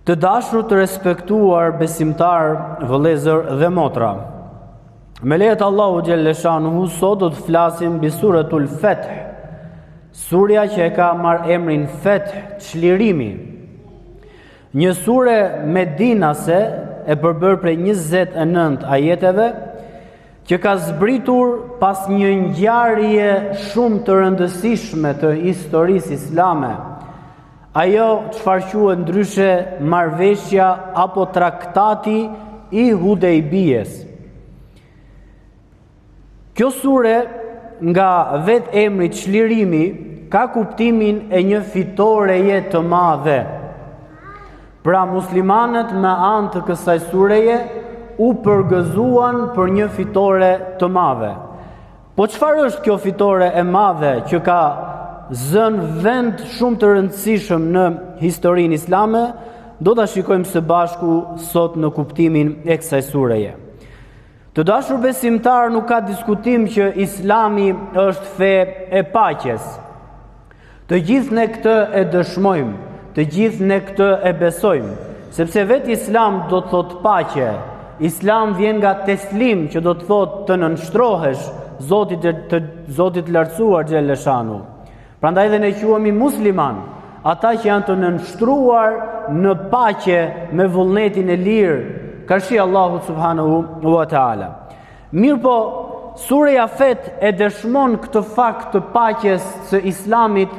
Të dashur të respektuar besimtar, vëllezër dhe motra. Me lejet Allahu Gjellëshanuhu, sot do të flasim mbi suratul Feth, surja që e ka marrë emrin Feth, çlirimi. Një sure medinase e përbër prej 29 ajeteve, që ka zbritur pas një ngjarje shumë të rëndësishme të historisë islame. Ajo çfarë quhet ndryshe marrëveshja apo traktati i Hudejbijes. Kjo sure nga vetë emri çlirimi ka kuptimin e një fitoreje të madhe. Pra muslimanët me anë të kësaj sureje u përgëzuan për një fitore të madhe. Po çfarë është kjo fitore e madhe që ka zënë vend shumë të rëndësishëm në historinë islame, do ta shikojmë së bashku sot në kuptimin e kësaj sureje. Të dashur besimtar, nuk ka diskutim që Islami është fe e paqes. Të gjithë ne këtë e dëshmojmë, të gjithë ne këtë e besojmë, sepse vetë Islam do të thotë paqe. Islam vjen nga teslim, që do të thotë të nënshtrohesh Zotit lartësuar Gjellëshanu. Prandaj dhe ne quhemi musliman, ata që janë të nënshtruar në paqe me vullnetin e lirë, karshi Allahu subhanahu wa ta'ala. Mirë po, sureja Feth e dëshmon këtë fakt të paqes së Islamit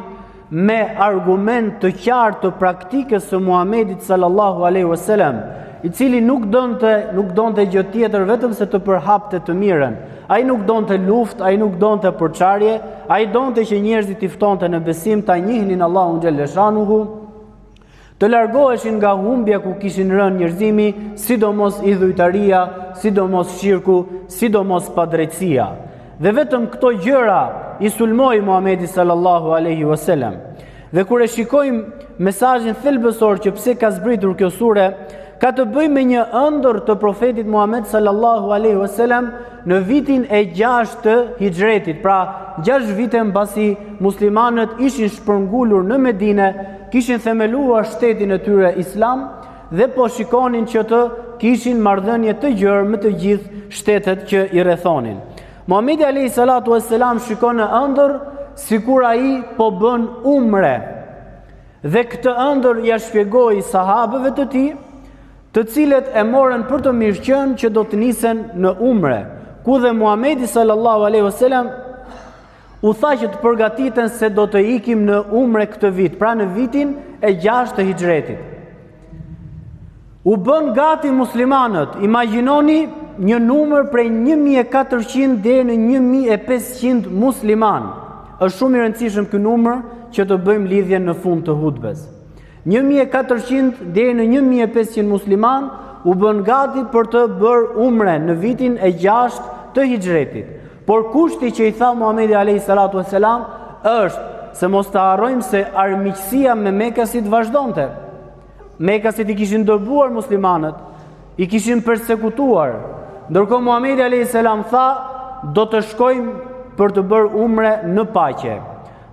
me argument të qartë të praktikës së Muhamedit sallallahu alaihi wasallam, i cili nuk donte gjë tjetër vetëm se të përhapte të mirën. Ai nuk donte luftë, ai nuk donte përçarje, ai donte që njerëzit i ftonte në besim, ta njihnin Allahun Gjellëshanuhu, të largoheshin nga humbja ku kishin rënë njerëzimi, sidomos idhujtaria, sidomos shirku, sidomos padrejtësia. Dhe vetëm këto gjëra i sulmoi Muhamedi sallallahu alaihi wasallam. Dhe kur e shikojmë mesazhin thelbësor që pse ka zbritur kjo sure, ka të bëjë me një ëndër të profetit Muhammed sallallahu alaihi wasallam në vitin e 6 të hijretit. Pra 6 vite mbasi muslimanët ishin shpërngulur në Medinë, kishin themeluar shtetin e tyre islam dhe po shikonin që të kishin marrëdhënie të gjerë me të gjithë shtetet që i rrethonin. Muhamedi alayhi salatu wassalam shikon në ëndër sikur ai po bën umre. Dhe këtë ëndër ja shpjegoi sahabëve të tij, të cilët e morën për të mirëqenë që do të nisen në umre, ku dhe Muhamedi sallallahu alaihi wasallam u tha që të përgatiten se do të ikim në umre këtë vit, pra në vitin e 6 të hijretit. U bën gati muslimanët, imagjinoni një numër prej 1400 deri në 1500 musliman. Është shumë i rëndësishëm ky numër që të bëjmë lidhjen në fund të hutbes. 1400 deri në 1500 musliman u bën gati për të bërë umre në vitin e 6 të hijretit. Por kushti që i tha Muhamedi alayhi salatu wassalam është se mos të harrojmë se armiqësia me Mekasit vazhdonte. Mekasit i kishin dëbuar muslimanët, i kishin persekutuar. Ndërkohë Muhamedi alayhi salam tha, do të shkojmë për të bërë umre në paqe.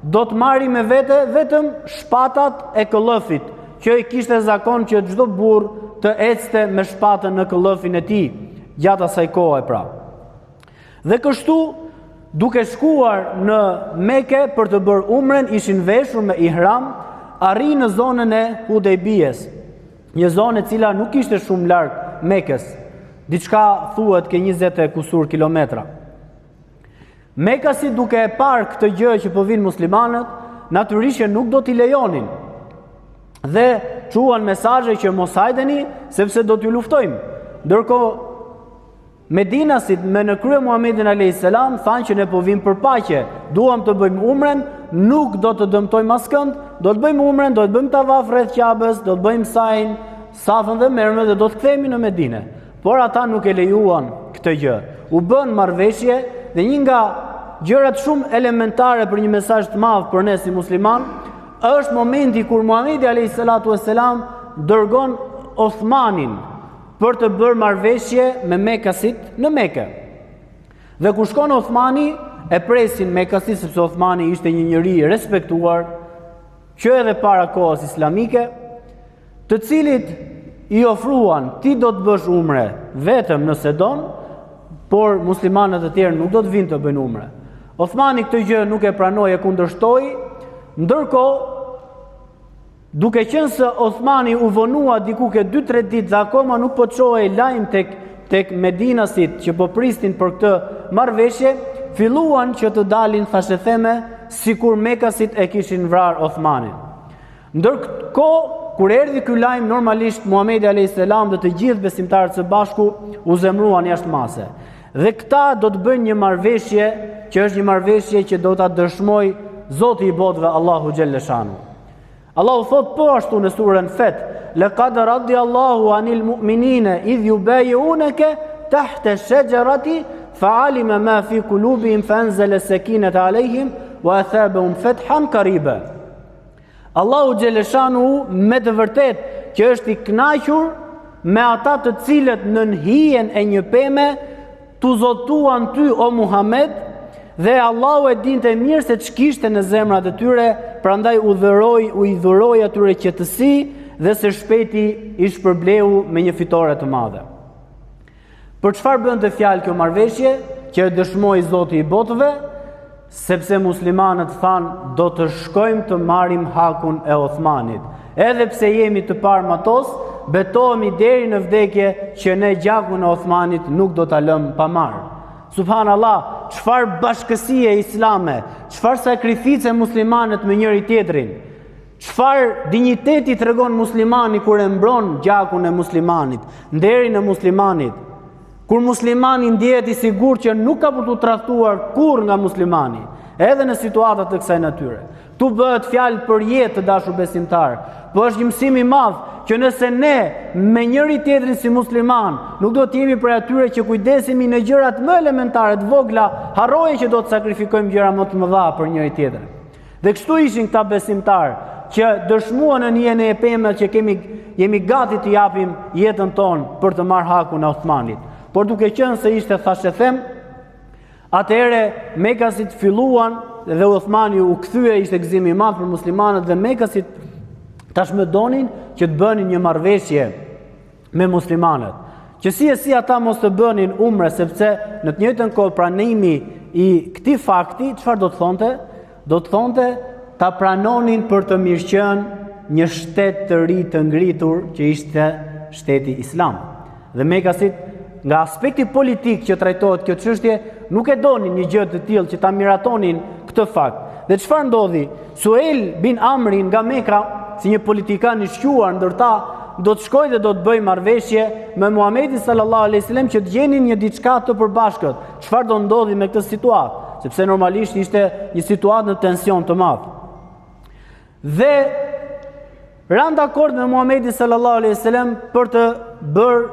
Do të marri me vete vetëm shpatat e këllëfit, që i kishte zakon që çdo burr të ecte me shpatën në këllëfin e tij, gjatë asaj kohe pra. Dhe kështu, duke shkuar në Mekë për të bërë umren, ishin veshur me ihram, arrin në zonën e Hudejbijes, një zonë e cila nuk ishte shumë larg Mekës, diçka thuhet ke 20 e kusur kilometra. Mekasi duke e parë këtë gjë që po vinë muslimanët, natyrisht nuk do t'i lejonin. Dhe quan mesazhe që mos hajdeni sepse do t'ju luftojmë. Ndërkohë Medinasit me në krye Muhamedit alayhis salam thanë që ne po vim për paqe, duam të bëjmë umren, nuk do të dëmtojmë askënd, do të bëjmë umren, do të bëjmë tavaf rreth Ka'bes, do të bëjmë sajn, Safën dhe Merve dhe do të kthehemi në Medinë. Por ata nuk e lejuan këtë gjë. U bën marrëveshje dhe një nga gjërat shumë elementare për një mesazh të madh për ne si musliman është momenti kur Muhamedi alayhis salatu wassalam dërgon Osmanin për të bërë marrëveshje me Mekasit në Mekë. Dhe kur shkon Osmani, e presin Mekasit sepse Osmani ishte një njeri i respektuar, që edhe para kohës islamike, të cilit i ofruan, ti do të bësh umre vetëm nëse don, por muslimanët e tjerë nuk do të vinë të bëjnë umre. Othmani këtë gjë nuk e pranoi, e kundërshtoi, ndërkohë duke qenë se Othmani u vonua diku ke 2-3 ditë dhe akoma nuk po çohej lajm tek medinasit që po pristin për këtë marrëveshje, filluan që të dalin thashetheme sikur mekasit e kishin vrarë Othmanin. Ndërkohë kur erdhi ky lajm, normalisht Muhamedi alayhis salam dhe të gjithë besimtarët së bashku u zemruan jashtë mase. Dhe këta do të bëjnë një marrëveshje që është një marrëveshje që do ta dëshmoj Zoti i botëve Allahu xhelle shanu. Allahu thot po ashtu në surën Fat, laqad radiyallahu anil mu'minina idh yubayyi'unaka tahta ash-shajarati fa'alima ma fi qulubihim fanzala sakinata 'alayhim wa athabahum fathan qariba. Allahu xheleshanu me të vërtet që është i kënaqur me ata të cilët në hijen e një peme tu zotuan ty o Muhammed, dhe Allahu e dinte mirë se ç'kishte në zemrat e tyre, prandaj u i dhuroi atyre qetësi dhe së shpejti i shpërbleu me një fitore të madhe. Për çfarë bënte fjalë kjo marrëveshje që e dëshmoi Zoti i botëve? Sepse muslimanët thanë do të shkojmë të marrim hakun e Othmanit. Edhe pse jemi të parmatos, betohemi deri në vdekje që ne gjakun e Othmanit nuk do ta lëmë pa marrë. Subhanallah, çfarë bashkësie islame, çfarë sakrifice muslimanët me njëri tjetrin. Çfarë dinjiteti tregon muslimani kur e mbron gjakun e muslimanit, nderin e muslimanit. Kur muslimani ndjehet i sigurt që nuk ka për të tradhtuar kurrë nga muslimani, edhe në situata të kësaj natyre. Tu bëhet fjalë për jetë të dashur besimtar, po është një mësim i madh që nëse ne me njëri tjetrin si musliman nuk do të jemi për atyre që kujdesemi në gjërat më elementare të vogla, harroje që do të sakrifikojmë gjëra më të mëdha për njëri tjetrin. Dhe kështu ishin këta besimtar që dëshmuan në hijen e pemës që jemi gati të japim jetën tonë për të marrë hakun e Othmanit. Por duke qenë se ishte thashë atëherë mekasit filluan dhe Othmani u kthye, ishte gëzim i madh për muslimanët dhe mekasit tashmë donin që të bënin një marrëveshje me muslimanët. Që si ata mos të bënin umre, sepse në të njëjtën kohë pranimi i këtij fakti çfarë do të thonte? Do të thonte ta pranonin për të mirëqenë një shtet të ri të ngritur që ishte shteti Islam. Dhe mekasit nga aspekti politik që trajtohet kjo çështje, nuk e donin një gjë të tillë që ta miratonin këtë fakt. Dhe çfarë ndodhi? Suheil bin Amri nga Mekka, si një politikan i shquar ndër ta, do të shkojë dhe do të bëjë marrëveshje me Muhamedit sallallahu alaihi wasallam që të gjenin një diçka të përbashkët. Çfarë do ndodhi me këtë situatë? Sepse normalisht ishte një situatë në tension të madh. Dhe ran dakord me Muhamedit sallallahu alaihi wasallam për të bërë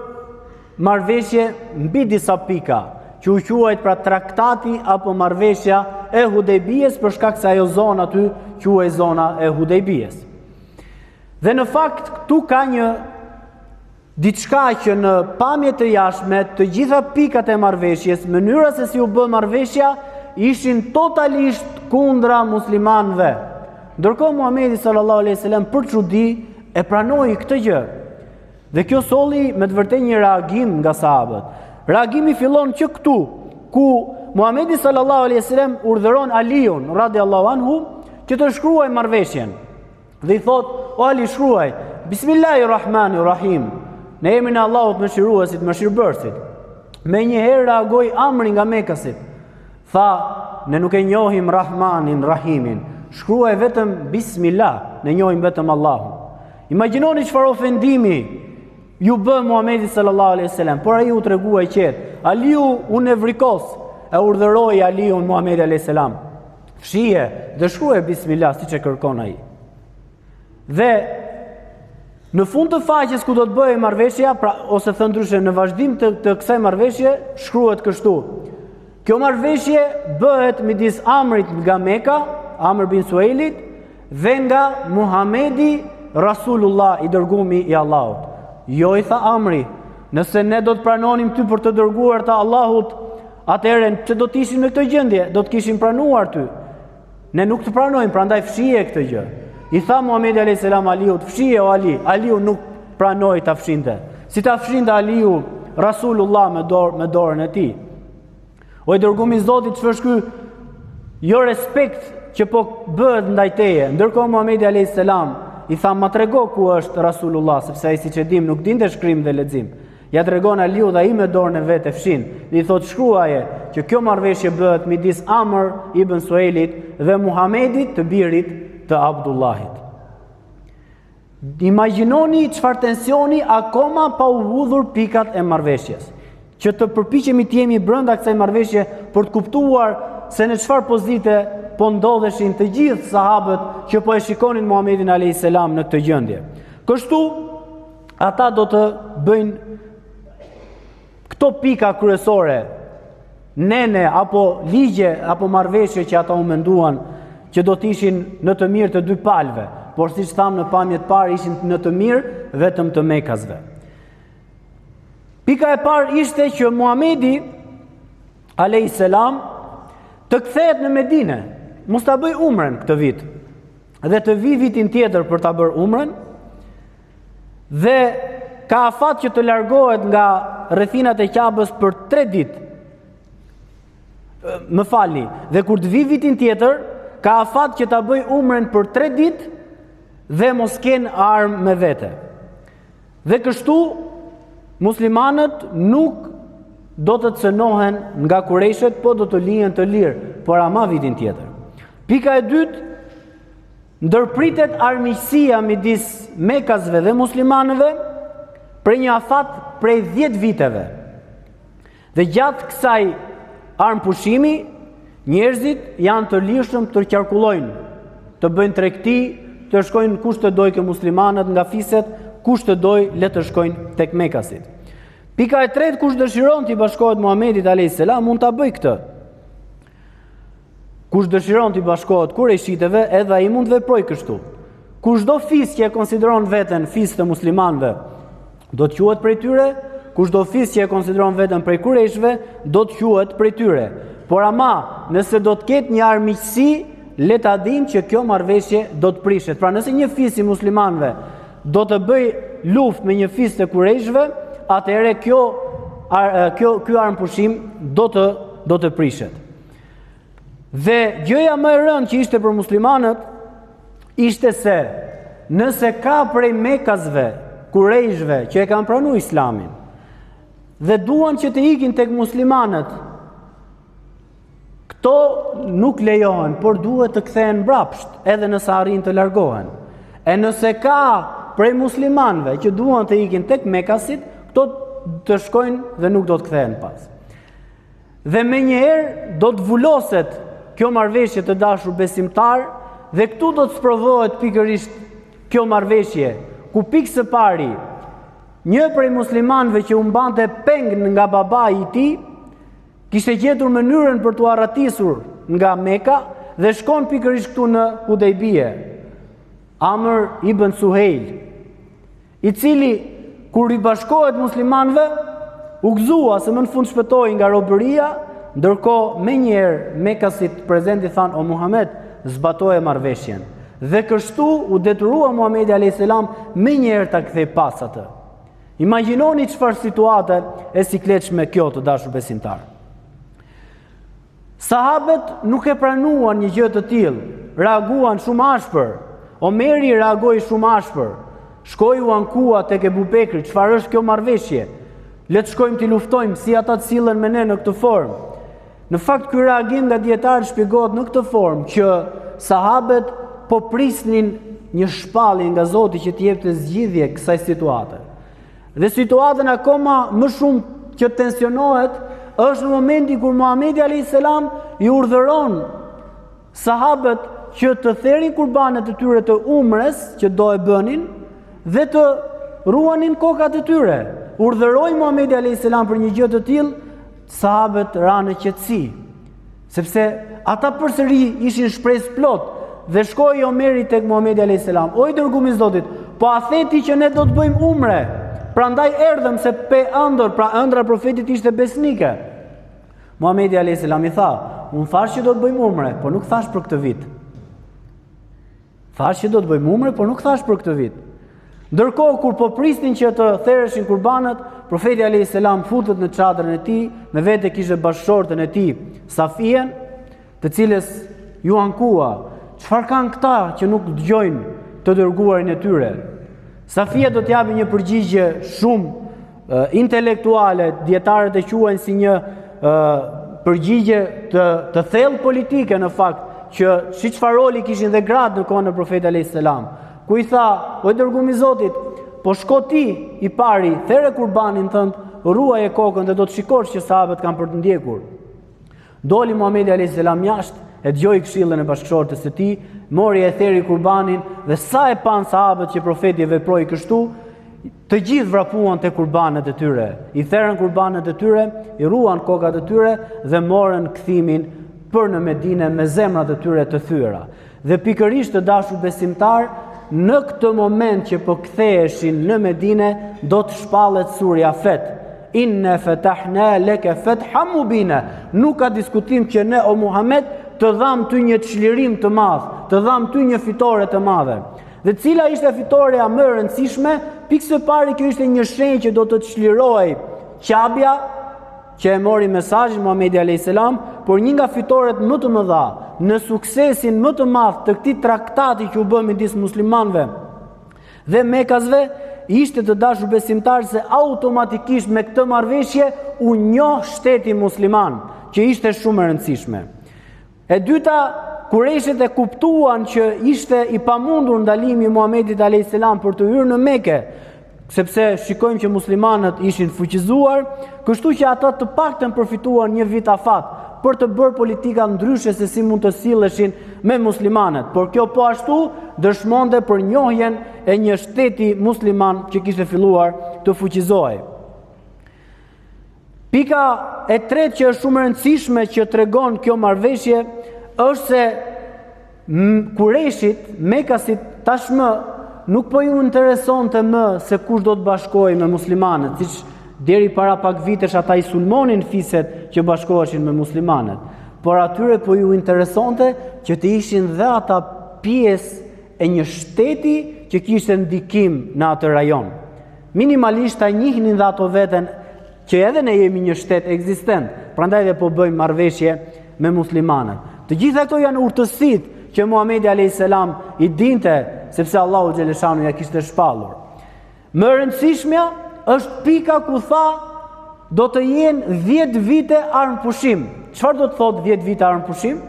marrëveshje mbi disa pika, që u quajt pra traktati apo marrëveshja e Hudejbijes, për shkak se ajo zonë aty quhet zona e Hudejbijes. Dhe në fakt këtu ka një diçka që në pamje të jashtme të gjitha pikat e marrëveshjes, mënyra se si u bë marrëveshja, ishin totalisht kundra muslimanëve. Ndërkohë Muhamedi sallallahu alaihi wasallam për çudi e pranoi këtë gjë. Dhe kjo solli me të vërtetë një reagim nga sahabët. Reagimi fillon që këtu, ku Muhamedi sallallahu alaihi wasallam urdhëron Aliun radhiyallahu anhu që të shkruajë marrëveshjen. Dhe i thot: "O Ali, shkruaj Bismillahirrahmanirrahim, në emrin e Allahut mëshiruesit, mëshirbërësit." Menjëherë reagoi Amri nga Mekasit. Tha: "Ne nuk e njohim Rahmanin, Rahimin. Shkruaj vetëm Bismillah, ne njohim vetëm Allahun." Imagjinoni çfarë ofendimi ju bë Muhamedi sallallahu alaihi wasallam, por ai u tregua i qetë. Aliu u nevrikos, e urdhëroi Aliun Muhamedi alaihi salam: "Fshije dhe shkruaj Bismillah siç e kërkon ai." Dhe në fund të faqes ku do të bëhej marrëveshja, pra ose thënë ndryshe në vazhdim të kësaj marrëveshje, shkruhet kështu: "Kjo marrëveshje bëhet midis Amrit nga Mekka, Amr bin Suheilit, dhe nga Muhamedi Rasulullah, i dërguari i Allahut." Jo, i tha Amri, nëse ne do të pranonim ty për të dërguar të Allahut, atëherë që do të ishim në këtë gjendje, do të kishim pranuar ty. Ne nuk të pranojmë, prandaj fshije këtë gjë. I tha Muhamedi alayhis salam Aliut, "Fshije o Ali." Aliu nuk pranoi ta fshinte. Si ta fshinte Aliu Rasulullah me dorën e tij. O i dërguar i Zotit, ç'është ky jo respekt që po bëhet ndaj teje. Ndërkohë Muhamedi alayhis salam i tha, "Ma trego ku është Rasulullah", sepse ai siç e dim nuk dinte shkrim dhe lexim. Ja tregon Aliu dhe ai me dorën e vet e fshin. Dhe i thot, "Shkruaje që kjo marrëveshje bëhet midis Amr ibn Suhailit dhe Muhamedit, të birit të Abdullahit." Imagjinoni çfarë tensioni akoma pa u hudhur pikat e marrëveshjes. Që të përpiqemi të jemi brenda kësaj marrëveshje për të kuptuar se në çfarë pozite po ndodheshin të gjithë sahabët që po e shikonin Muhamedit alayhis salam në këtë gjendje. Kështu ata do të bëjnë këto pika kryesore, nene apo ligje apo marrëveshje që ata u menduan që do të ishin në të mirë të dy palëve, por siç thamë në pamjet parë ishin në të mirë vetëm të Mekasve. Pika e parë ishte që Muhamedi alayhis salam të kthehet në Medinë, mos ta bëj umrën këtë vit, dhe të vi vitin tjetër për ta bërë umrën, dhe ka afat që të largohet nga rrethinat e Qabës për 3 ditë. Më falni, dhe kur të vi vitin tjetër, ka afat që ta bëj umrën për 3 ditë dhe mos kenë armë me vete. Dhe kështu muslimanët nuk do të cënohen nga Kurejshet, po do të lihen të lirë, por ama vitin tjetër. Pika e dytë, ndërpritet armiqësia midis Mekasve dhe muslimanëve për një afat prej 10 viteve. Dhe gjatë kësaj armë pushimi, njerëzit janë të lirshëm të qarkullojnë, të bëjnë tregti, të shkojnë kush të dojë ke muslimanët nga fiset, kush të dojë le të shkojnë tek Mekasit. Pika e tretë, kush dëshiron të i bashkohet Muhamedit alayhis salam mund ta bëjë këtë. Kush dëshiron të i bashkohet Kurejshiteve, edhe ai mund veproj kështu. Kushdo fis që e konsideron veten fis të muslimanëve, do të quhet prej tyre, kushdo fis që e konsideron veten prej Kurejshve, do të quhet prej tyre. Por ama, nëse do të ketë një armiqësi, le ta dim që kjo marrëveshje do të prishet. Pra nëse një fis i muslimanëve do të bëj luftë me një fis të Kurejshve, atëherë ky armpushim do të prishet. Dhe gjëja më e rëndë që ishte për muslimanët ishte se nëse ka prej Mekasve, Kurejshve që e kanë pranuar Islamin dhe duan që të ikin tek muslimanët, këto nuk lejohen, por duhet të kthehen mbrapsht, edhe nëse arrin të largohen. E nëse ka prej muslimanëve që duan të ikin tek Mekasit, këto të shkojnë dhe nuk do të kthehen pas. Dhe menjëherë do të vuloset kjo marrëveshje të dashur besimtar, dhe këtu do të sprovohet pikërisht kjo marrëveshje, ku pikë së pari, një prej muslimanëve që u mbante peng nga babai i tij, kishte gjetur mënyrën për t'u arratisur nga Meka dhe shkon pikërisht këtu në Hudejbije. Amr ibn Suhail, i cili kur i bashkohet muslimanëve, u gëzua se më në fund shpëtoi nga robëria, ndërkohë menjëherë Mekasit prezenti thanë, "O Muhammed, zbatoje marrëveshjen." Dhe kështu u detyrua Muhamedi alayhis salam menjëherë ta kthej pas atë. Imagjinoni çfarë situate e sikletshme kjo, të dashur besimtar. Sahabët nuk e pranuan një gjë të tillë, reaguan shumë ashpër. Omeri reagoi shumë ashpër. Shkoi u ankua tek Ebu Bekri, çfarë është kjo marrëveshje? Le të shkojmë t'i luftojmë, si ata të sillen me ne në këtë formë. Në fakt ky reagim nga dietarët shpjegohet në këtë formë që sahabët po prisnin një shpallje nga Zoti që t'i jepte zgjidhje kësaj situate. Dhe situatën akoma më shumë që tensionohet është në momenti kur Muhamedi alayhis salam i urdhëron sahabët që të therrin kurbanet e tyre të umres që do e bënin dhe të ruanin kokat e tyre. Urdhëroi Muhamedi alayhis salam për një gjë të tillë, sahabët ranë qetësi, sepse ata përsëri ishin shpresë plot dhe shkoi Omeri tek Muhamedi alayhis salam. O i dërguar i Zotit, po a theti që ne do të bëjmë umre? Prandaj erdhëm se pe ëndër, pra ëndra profetit ishte besnike. Muhamedi alayhis salam i tha, unë thash që do të bëjmë umre, po nuk thash për këtë vit. Thash që do të bëjmë umre, por nuk thash për këtë vit. Ndërkohë kur po prisnin që të thereshin kurbanët, profeti alayhis salam futet në çadrën e tij, me vete kishte bashkëshortën e tij, Safien, të cilës ju ankua, çfarë kanë këta që nuk dëgjojnë të dërguarin e tyre? Safia do t'japi një përgjigje shumë intelektuale, dietarët e quajnë si një përgjigje të thellë politike në fakt, që si çfarë roli kishin dhe gratë në kohën e profetit alayhis salam. Ku i tha, o i dërguari i Zotit, po shko ti i pari, there kurbanin tënd, ruaje kokën dhe do të shikosh që sahabët kanë për të ndjekur. Doli Muhamedi alayhis salam jashtë, e dëgjoi këshillën e bashkëshortes së tij, mori e theri kurbanin dhe sa e pan sahabët që profeti veproi kështu, të gjithë vrapuan te kurbanet e tyre. I therën kurbanet e tyre, i ruan kokat e tyre dhe morën kthimin për në Medinë me zemrat e tyre të thyera. Dhe pikërisht të dashur besimtar, në këtë moment që po ktheheshin në Medinë, do të shpallet surja Feth. Inna fatahna laka fathan mubina. Nuk ka diskutim që ne o Muhammed të dham ty një çlirim të madh, të dham ty një fitore të madhe. Dhe cila ishte fitoreja më e rëndësishme? Pikë së pari, kjo ishte një shenjë që do të çlirohej Qabja, që e mori mesazhin Muhamedi alayhis salam, por një nga fitoret më të mëdha në suksesin më të madh të këtij traktati që u bë midis muslimanëve dhe mekasve, ishte të dashur besimtar se automatikisht me këtë marrëveshje u njoh shteti musliman, që ishte shumë e rëndësishme. E dyta, Kureshët e kuptuan që ishte i pamundur ndalimi i Muhamedit alayhis salam për të hyrë në Mekë, sepse shikojmë që muslimanët ishin fuqizuar, kështu që ata të paktën përfituan një vit afat për të bërë politika ndryshe se si mund të silleshin me muslimanët. Por kjo po ashtu dëshmonte për njohjen e një shteti musliman që kishte filluar të fuqizohej. Pika e tretë që është shumë e rëndësishme që tregon kjo marrëveshje është se Kureshit, Mekasit tashmë nuk po ju interesonte më se kush do të bashkohej me muslimanët, siç deri para pak vitesh ata i sulmonin fiset që bashkoheshin me muslimanët. Por atyre po ju interesonte që të ishin dhe ata pjesë e një shteti që kishte ndikim në atë rajon. Minimalisht ta njihnin dhe ato veten që edhe ne jemi një shtet ekzistent, prandaj dhe po bëjmë marrëveshje me muslimanët. Të gjitha këto janë urtësitë që Muhamedi alayhis salam i dinte, sepse Allahu xhaleshanu ja kishte shpallur. Më e rëndësishmja është pika ku tha do të jenë 10 vite armpushim. Çfarë do të thotë 10 vite armpushim?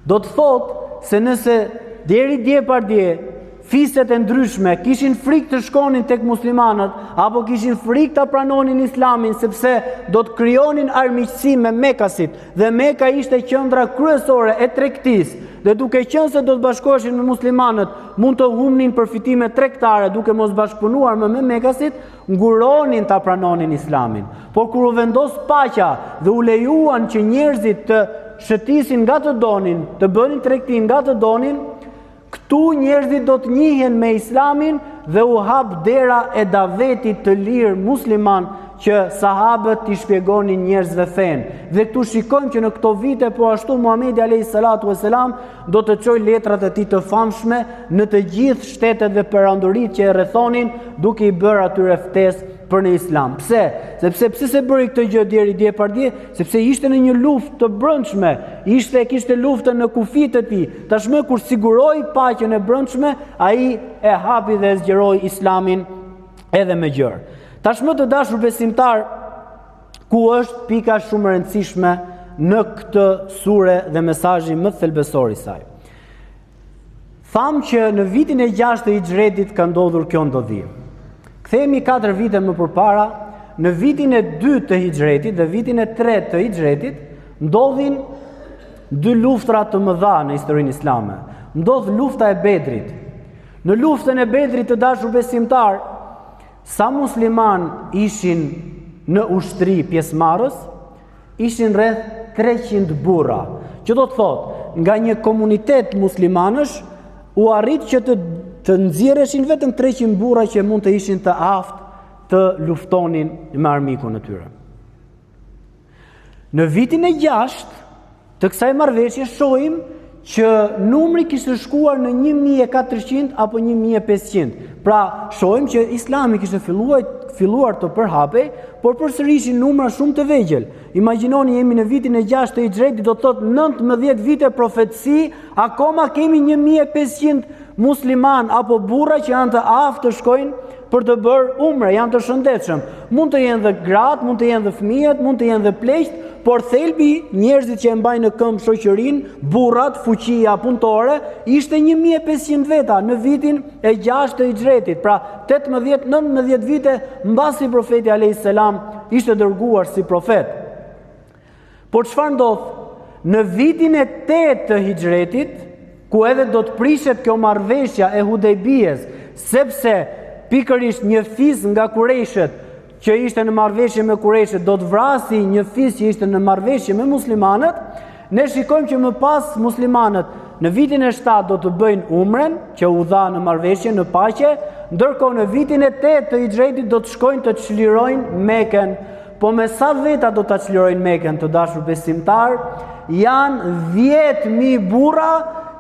Do të thotë se nëse deri dje par dje fiset e ndryshme kishin frikë të shkonin tek muslimanët, apo kishin frikë të pranonin islamin, sepse do të krijonin armiqësi me Mekasit, dhe Meka ishte qendra kryesore e tregtisë, dhe duke qenë se do të bashkoheshin me muslimanët, mund të humnin përfitime tregtare duke mos bashkëpunuar me Mekasit, nguronin ta pranonin islamin. Por kur u vendos paqja dhe u lejuan që njerëzit të shëtisin nga të donin, të bënin tregti nga të donin, këtu njerëzit do të njihen me islamin dhe u hap dera e davetit të lirë musliman që sahabët t'i shpjegonin njerëzve fen. Dhe këtu shikojmë që në këto vite po ashtu Muhamedi alayhis salatu vesselam do të çojë letrat e tij të famshme në të gjithë shtetet dhe perandoritë që e rrethonin, duke i bërë atyre ftesë për në islam. Pse? Pse se bëri këtë gjë deri dje par dje? Sepse ishte në një luftë të brendshme, kishte luftën në kufit e tij. Tashmë kur siguroi paqen e brendshme, ai e hapi dhe zgjeroi islamin edhe me gjër. Tashmë të dashur besimtar, ku është pika shumë e rëndësishme në këtë sure dhe mesazhi më thelbësor i saj. Tham që në vitin e 6 të Hijretit ka ndodhur kjo ndodhi. Kthehemi 4 vite më përpara, në vitin e 2 të Hijretit dhe vitin e 3 të Hijretit, ndodhin 2 luftra të mëdha në historinë islame. Ndodh lufta e Bedrit. Në luftën e Bedrit, të dashur besimtar, sa musliman ishin në ushtri pjesëmarrës, ishin rreth 300 burra. Që do të thotë, nga një komunitet muslimanësh u arrit që të nxjerreshin vetëm 300 burra që mund të ishin të aftë të luftonin me armikun e tyre. Në vitin e 6 të kësaj marrëveshje shohim që numri kishte shkuar në 1400 apo 1500. Pra, shohim që Islami kishte filluar të përhapej, por përsërishin numra shumë të vegjël. Imagjinoni, jemi në vitin e 6 të Hijretit, do të thotë 19 vite profetësi, akoma kemi 1500 musliman apo burra që janë të aftë të shkojnë për të bërë umre, janë të shëndetshëm. Mund të jenë dhe gratë, mund të jenë dhe fëmijët, mund të jenë dhe pleqt, por thelbi njerëzit që e mbajnë në këmbë shoqërinë, burrat, fuqia punëtore, ishte 1500 veta në vitin e 6 të Hijretit. Pra 18-19 vite mbasi profeti alayhis salam ishte dërguar si profet. Por çfarë ndodh? Në vitin e 8 të Hijretit, ku edhe do të prishet kjo marrëveshja e Hudejbijes, sepse pikërisht një fis nga Kurejshet që ishte në marrëveshje me Kurejshet do të vrasi një fis që ishte në marrëveshje me muslimanët, ne shikojmë që më pas muslimanët në vitin e 7 do të bëjnë umren, që u dha në marrëveshje, në paqe, ndërkohë në vitin e 8 të Hijretit do të shkojnë të çlirojnë Mekën. Po me sa veta do të çlirojnë Mekën, të dashur besimtar? Janë 10.000 burra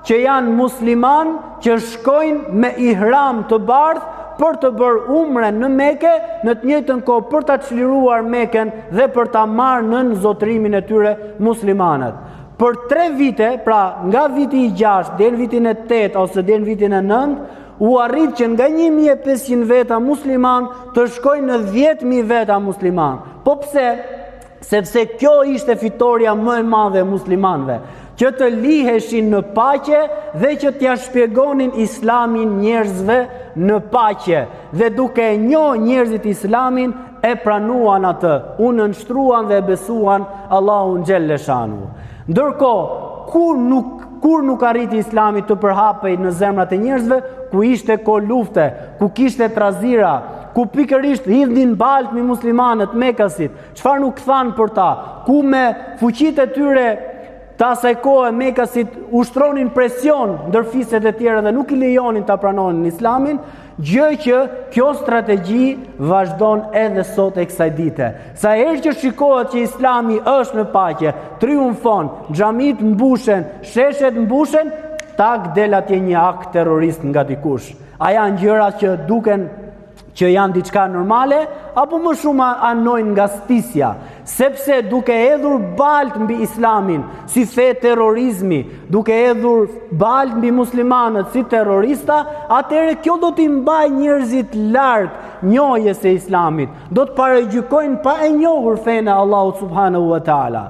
që janë musliman që shkojnë me ihram të bardhë për të bërë umren në Mekë, në të njëjtën kohë për ta çliruar Mekën dhe për ta marrë nën zotërimin e tyre muslimanët. Për 3 vite, pra nga viti i 6 deri në vitin e 8 ose deri në vitin e 9, u arrit që nga 1500 veta musliman të shkojnë në 10.000 veta musliman. Po pse? Sepse kjo ishte fitoria më e madhe e muslimanëve, që të liheshin në paqe dhe që t'ja shpjegonin Islamin njerëzve në paqe. Dhe duke e njohur njerëzit Islamin, e pranuan atë, u nënshtruan dhe e besuan Allahun xhelle shanu. Ndërkohë, kur nuk arriti Islami të përhapej në zemrat e njerëzve, ku ishte ko lufte, ku kishte trazira, ku pikërisht hidhin baltmi muslimanët Mekasit, çfarë nuk thanë për ta, ku me fuqitë e tyre të asaj kohë Mekasit ushtronin presion ndër fiset e tjera dhe nuk i lejonin ta pranonin Islamin, gjë që kjo strategji vazhdon edhe sot e kësaj dite. Sa herë që shikohet që Islami është në paqe, triumfon, xhamit mbushen, sheshet mbushen, tak del atje një akt terrorist nga dikush. A janë gjëra që duken që janë diçka normale, apo më shumë anojnë nga stisja, sepse duke hedhur balt mbi Islamin si fe terrorizmi, duke hedhur balt mbi muslimanët si terrorista, atëherë kjo do t'i mbajë njerëzit larg njohjes së Islamit, do të paragjykojnë pa e njohur fenë e Allahut subhanahu wa taala.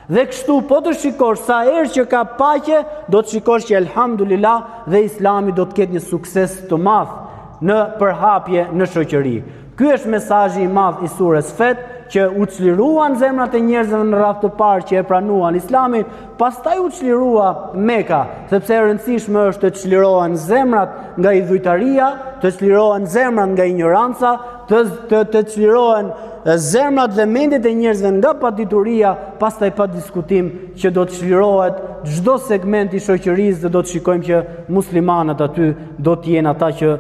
Dhe kështu po të shikosh sa herë që ka paqe, do të shikosh që elhamdulillah dhe Islami do të ketë një sukses të madh në përhapje në shoqëri. Ky është mesazhi i madh i surës Fat, që u çliruan zemrat e njerëzve në radhë të parë që e pranuan Islamin, pastaj u çlirua Meka, sepse e rëndësishme është të çlirohen zemrat nga idhujtaria, të çlirohen zemrat nga ignoranca, të çlirohen zemrat dhe mendjet e njerëzve nga padituria, pastaj pa diskutim që do të çlirohet çdo segment i shoqërisë dhe do të shikojmë që muslimanët aty do të jenë ata që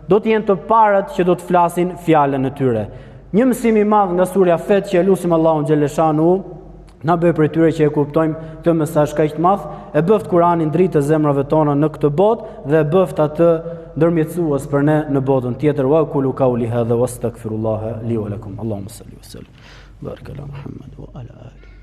do të jenë të parët që do të flasin fjalën e tyre. Një mësim i madh nga surja Fat që lutim Allahun xhelle shanu na bëj për tyre që e kuptojmë këtë mesazh kaq të madh, e bëft Kur'anin dritë zemrave tona në këtë botë dhe bëft atë ndërmjetësues për ne në botën tjetër. Wa qulu qawli hadha wastaghfirullaha li wa lakum. Allahumma salli wa sallim. Barik ala Muhammad wa ala ali